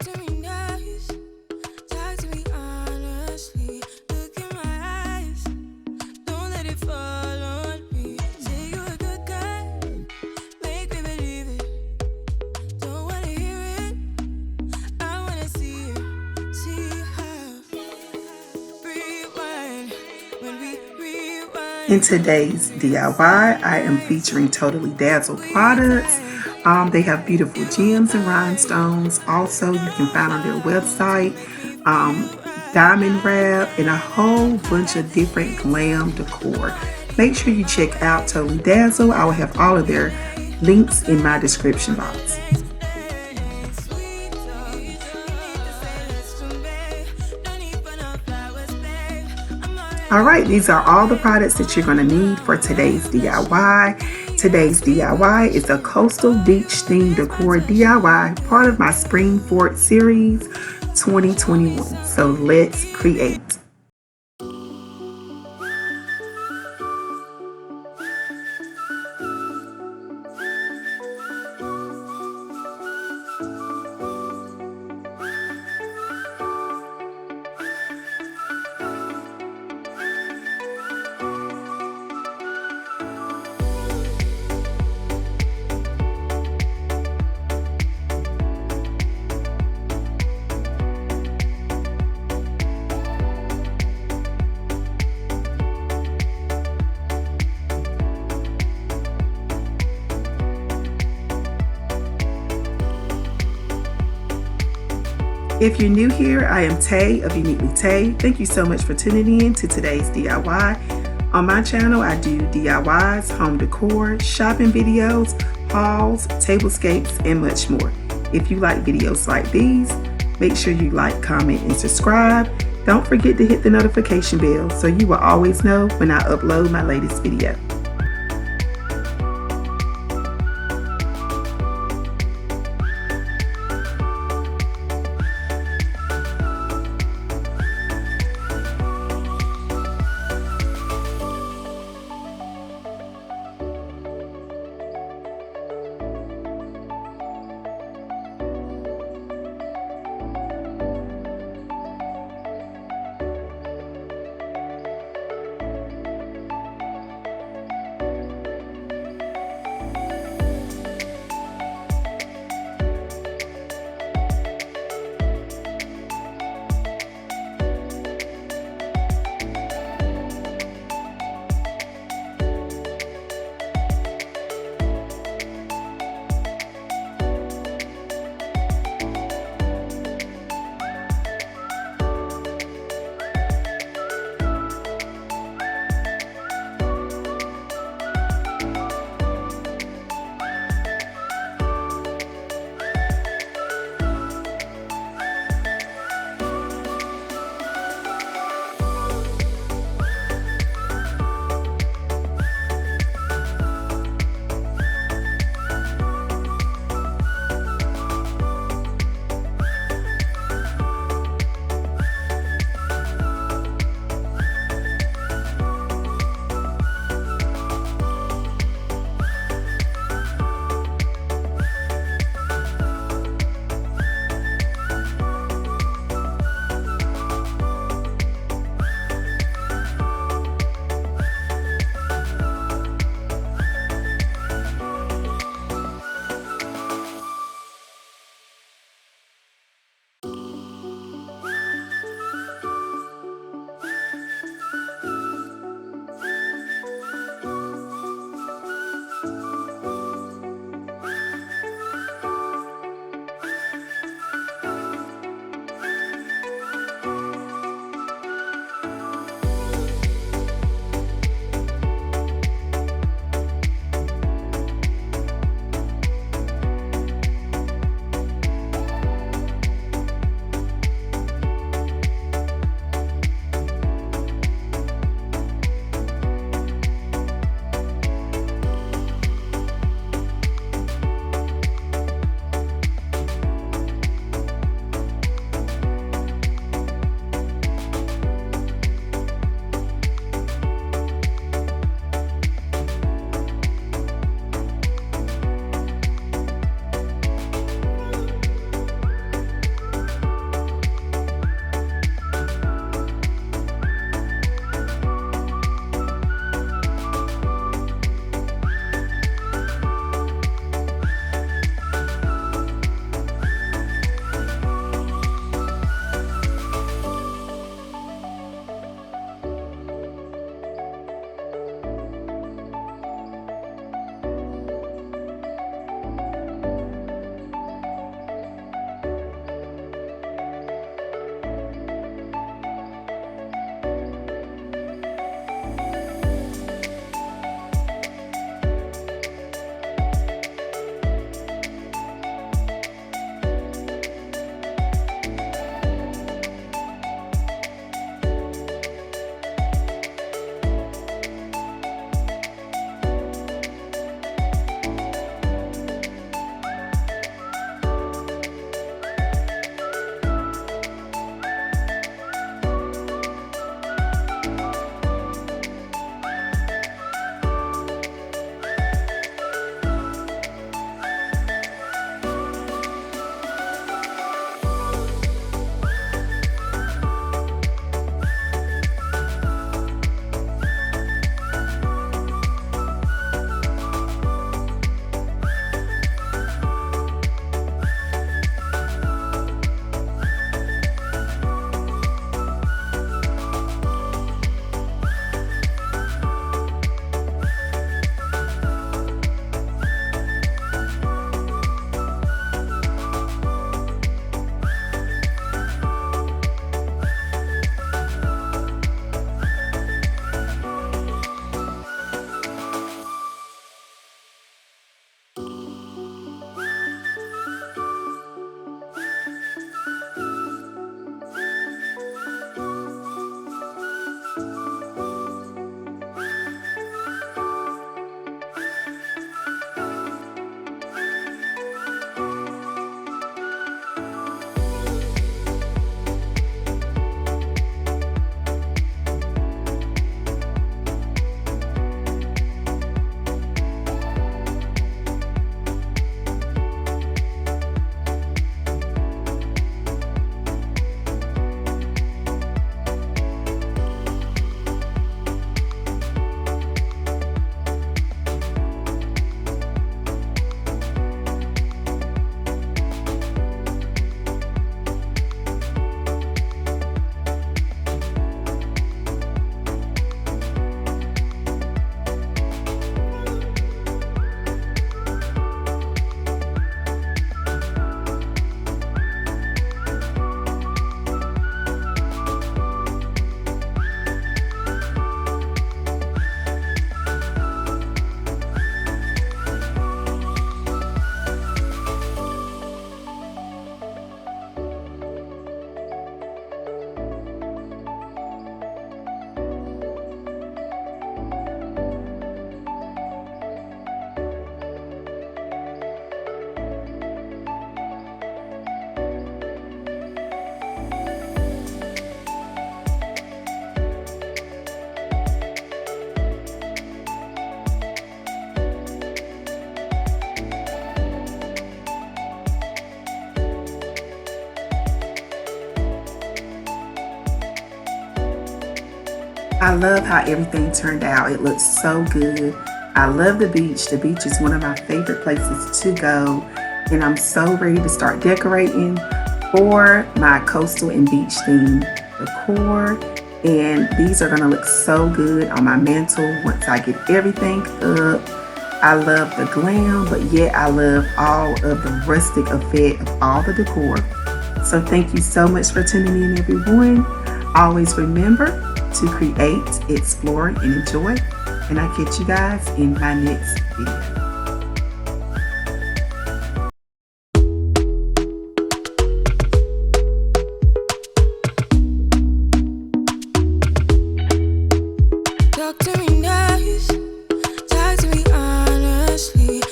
Talk to me nice, talk to me honestly. Look in my eyes, don't let it fall on me. Say you're a good guy, make me believe it. Don't wanna hear it, I wanna see it. See how. Rewind, when we rewind. In today's DIY, I am featuring Totally Dazzled products. They have beautiful gems and rhinestones. Also, you can find on their website diamond wrap and a whole bunch of different glam decor. Make sure you check out Totally Dazzled. I will have all of their links in my description box. Alright, these are all the products that you're going to need for today's DIY. Today's DIY is a coastal beach themed decor DIY, part of my Spring Fort Series 2021. So let's create. If you're new here, I am Tay of Uneatly Tae. Thank you so much for tuning in to today's DIY. On my channel, I do DIYs, home decor, shopping videos, hauls, tablescapes, and much more. If you like videos like these, make sure you like, comment, and subscribe. Don't forget to hit the notification bell so you will always know when I upload my latest video. I love how everything turned out. It looks so good. I love the beach. The beach is one of my favorite places to go. And I'm so ready to start decorating for my coastal and beach theme decor. And these are gonna look so good on my mantle once I get everything up. I love the glam, but yet I love all of the rustic effect of all the decor. So thank you so much for tuning in, everyone. Always remember to create, explore, and enjoy. And I'll catch you guys in my next video. Talk to me nice, talk to me honestly.